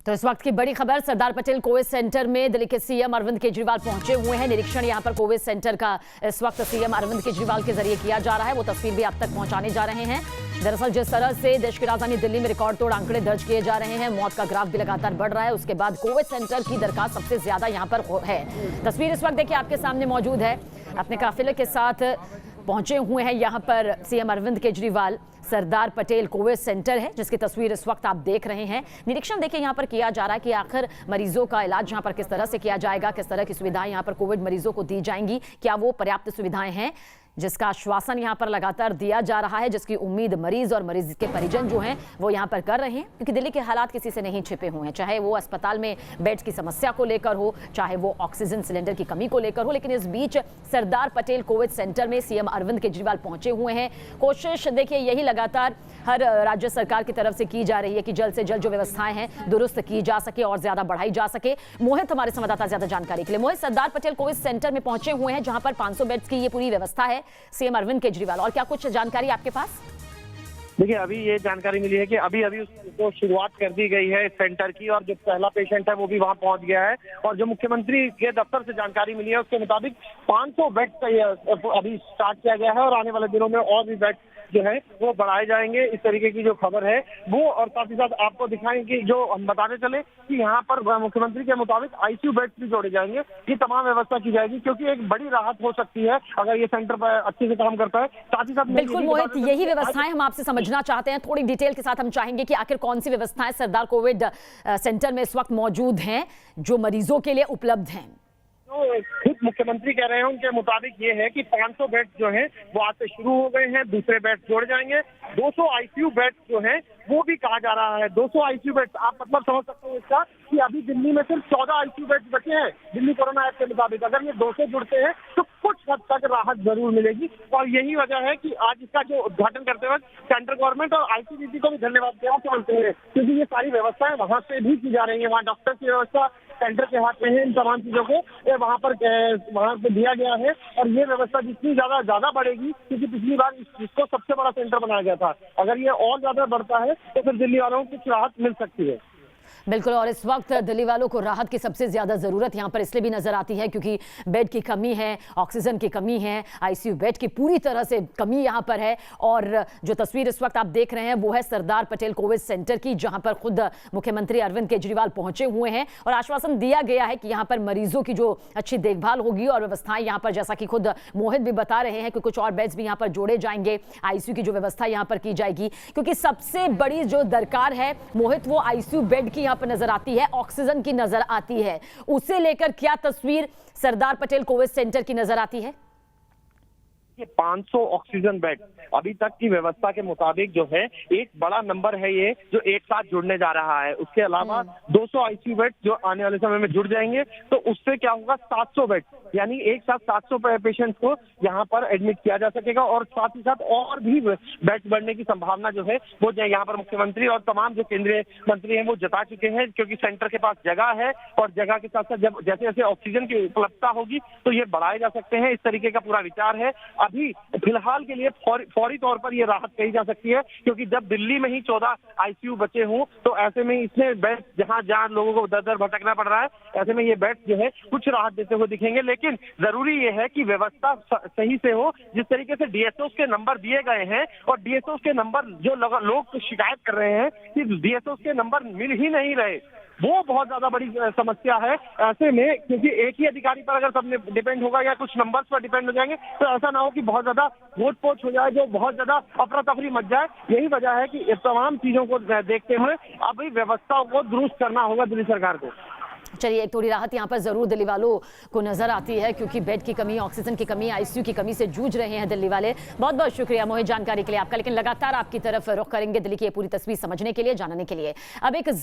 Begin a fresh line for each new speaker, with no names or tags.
तो इस वक्त की बड़ी खबर, सरदार पटेल कोविड सेंटर में दिल्ली के सीएम अरविंद केजरीवाल पहुंचे हुए हैं। निरीक्षण यहां पर कोविड सेंटर का इस वक्त सीएम अरविंद केजरीवाल के जरिए किया जा रहा है। वो तस्वीर भी आप तक पहुंचाने जा रहे हैं। दरअसल जिस तरह से देश की राजधानी दिल्ली में रिकॉर्ड तोड़ आंकड़े दर्ज किए जा रहे हैं, मौत का ग्राफ भी लगातार बढ़ रहा है, उसके बाद कोविड सेंटर की दरखास्त सबसे ज्यादा यहां पर है। तस्वीर इस वक्त देखिए आपके सामने मौजूद है। अपने काफिले के साथ पहुंचे हुए हैं यहाँ पर CM Arvind Kejriwal. Sardar Patel Covid centre है जिसकी तस्वीर इस वक्त आप देख रहे हैं। निरीक्षण देखिए यहाँ पर किया जा रहा है कि आखिर मरीजों का इलाज यहाँ पर किस तरह से किया जाएगा, किस तरह की सुविधाएं यहाँ पर कोविड मरीजों को दी जाएंगी, क्या वो पर्याप्त सुविधाएं हैं, जिसका आश्वासन यहाँ पर लगातार दिया जा रहा है, जिसकी उम्मीद मरीज और मरीज के परिजन जो हैं वो यहाँ पर कर रहे हैं। क्योंकि दिल्ली के हालात किसी से नहीं छिपे हुए हैं, चाहे वो अस्पताल में बेड्स की समस्या को लेकर हो, चाहे वो ऑक्सीजन सिलेंडर की कमी को लेकर हो। लेकिन इस बीच सरदार पटेल कोविड सेंटर में सीएम अरविंद केजरीवाल पहुंचे हुए हैं। कोशिश देखिए यही लगातार हर राज्य सरकार की तरफ से की जा रही है कि जल्द से जल्द जो व्यवस्थाएं हैं दुरुस्त की जा सके और ज्यादा बढ़ाई जा सके। मोहित हमारे संवाददाता ज्यादा जानकारी के लिए। मोहित, सरदार पटेल कोविड सेंटर में पहुंचे हुए हैं जहां पर 500 बेड्स की ये पूरी व्यवस्था है, सीएम अरविंद केजरीवाल, और क्या कुछ जानकारी आपके पास?
देखिए, अभी ये जानकारी मिली है कि अभी उसको शुरुआत कर दी गई है इस सेंटर की, और जो पहला पेशेंट है वो भी वहां पहुंच गया है। और जो मुख्यमंत्री के दफ्तर से जानकारी मिली है उसके मुताबिक 500 बेड का ये अभी स्टार्ट किया गया है और आने वाले दिनों में और भी बेड जो है वो बढ़ाए जाएंगे, इस तरीके की जो खबर है वो। और साथ ही साथ आपको दिखाएंगे कि जो हम बताते चले कि यहाँ पर मुख्यमंत्री के मुताबिक आईसीयू बेड भी जोड़े जाएंगे। ये तमाम व्यवस्था की जाएगी क्योंकि एक बड़ी राहत हो सकती है अगर ये सेंटर पर अच्छे से काम करता है। साथ ही साथ
बिल्कुल मोहित, यही व्यवस्थाएं हम आपसे समझना चाहते हैं। थोड़ी डिटेल के साथ हम चाहेंगे कि आखिर कौन सी व्यवस्थाएं सरदार कोविड सेंटर में इस वक्त मौजूद हैं जो मरीजों के लिए उपलब्ध हैं।
खुद मुख्यमंत्री कह रहे हैं, उनके मुताबिक ये है कि 500 बेड जो हैं वो आज से शुरू हो गए हैं, दूसरे बेड जोड़े जाएंगे। 200 आईसीयू बेड जो हैं वो भी कहा जा रहा है। 200 आईसीयू बेड, आप मतलब समझ सकते हैं इसका कि अभी दिल्ली में सिर्फ 14 आईसीयू बेड बचे हैं दिल्ली कोरोना ऐप के मुताबिक। अगर ये 200 जुड़ते हैं तो कुछ हद तक राहत जरूर मिलेगी। और यही वजह है कि आज इसका जो उद्घाटन करते वक्त सेंट्रल गवर्नमेंट और आईसीडीसी को भी धन्यवाद देना चाहते हैं क्योंकि ये सारी व्यवस्थाएं वहां से भी की जा रही है। वहाँ डॉक्टर की व्यवस्था सेंटर के हाथ में है, इन तमाम चीजों को वहां पर दिया गया है। और ये व्यवस्था जितनी ज्यादा बढ़ेगी, क्योंकि पिछली बार इसको सबसे बड़ा सेंटर बनाया गया था, अगर ये और ज्यादा बढ़ता है तो फिर दिल्ली वालों को कुछ राहत मिल सकती है।
बिल्कुल, और इस वक्त दिल्ली वालों को राहत की सबसे ज्यादा जरूरत यहाँ पर इसलिए भी नजर आती है क्योंकि बेड की कमी है, ऑक्सीजन की कमी है, आईसीयू बेड की पूरी तरह से कमी यहाँ पर है। और जो तस्वीर इस वक्त आप देख रहे हैं वो है सरदार पटेल कोविड सेंटर की, जहां पर खुद मुख्यमंत्री अरविंद केजरीवाल पहुंचे हुए हैं और आश्वासन दिया गया है कि यहाँ पर मरीजों की जो अच्छी देखभाल होगी और व्यवस्थाएं यहाँ पर, जैसा कि खुद मोहित भी बता रहे हैं कि कुछ और बेड्स भी यहाँ पर जोड़े जाएंगे, आईसीयू की जो व्यवस्था यहाँ पर की जाएगी। क्योंकि सबसे बड़ी जो दरकार है मोहित, वो आईसीयू बेड की यहाँ पर नजर आती है, ऑक्सीजन की नजर आती है। उसे लेकर क्या तस्वीर सरदार पटेल कोविड सेंटर की नजर आती है?
500 ऑक्सीजन बेड अभी तक की व्यवस्था के मुताबिक जो है एक बड़ा नंबर है ये जो एक साथ जुड़ने जा रहा है। उसके अलावा 200 आईसीयू बेड जो आने वाले समय में जुड़ जाएंगे, तो उससे क्या होगा 700 बेड, यानी एक साथ 700 पेशेंट्स को यहाँ पर एडमिट किया जा सकेगा। और साथ ही साथ और भी बेड बढ़ने की संभावना जो है वो यहाँ पर मुख्यमंत्री और तमाम जो केंद्रीय मंत्री हैं वो जता चुके हैं, क्योंकि सेंटर के पास जगह है और जगह के साथ साथ जब जैसे जैसे ऑक्सीजन की उपलब्धता होगी तो ये बढ़ाए जा सकते हैं। इस तरीके का पूरा विचार है। अभी फिलहाल के लिए फौरी तौर पर ये राहत कही जा सकती है, क्योंकि जब दिल्ली में ही 14 आईसीयू बचे हों तो ऐसे में इसमें बेड जहां लोगों को दर दर भटकना पड़ रहा है, ऐसे में ये बेड जो है कुछ राहत देते हुए दिखेंगे। लेकिन जरूरी ये है कि व्यवस्था सही से हो। जिस तरीके से डीएसओ के नंबर दिए गए हैं और डीएसओ के नंबर जो लोग शिकायत कर रहे हैं कि डीएसओ के नंबर मिल ही नहीं रहे, वो बहुत ज्यादा बड़ी समस्या है। ऐसे में क्योंकि एक ही अधिकारी पर अगर सब डिपेंड होगा या कुछ नंबर्स पर डिपेंड हो जाएंगे तो ऐसा ना हो कि बहुत ज्यादा वोट पोच हो जाए, जो बहुत ज्यादा अफरा तफरी मच जाए। यही वजह है कि तमाम चीजों को देखते हुए अभी व्यवस्था को दुरुस्त करना होगा दिल्ली सरकार को।
चलिए, एक थोड़ी राहत यहाँ पर जरूर दिल्ली वालों को नजर आती है क्योंकि बेड की कमी, ऑक्सीजन की कमी, आईसीयू की कमी से जूझ रहे हैं दिल्ली वाले। बहुत बहुत शुक्रिया मोहित जानकारी के लिए आपका। लेकिन लगातार आपकी तरफ रुख करेंगे दिल्ली की ये पूरी तस्वीर समझने के लिए, जानने के लिए। अब एक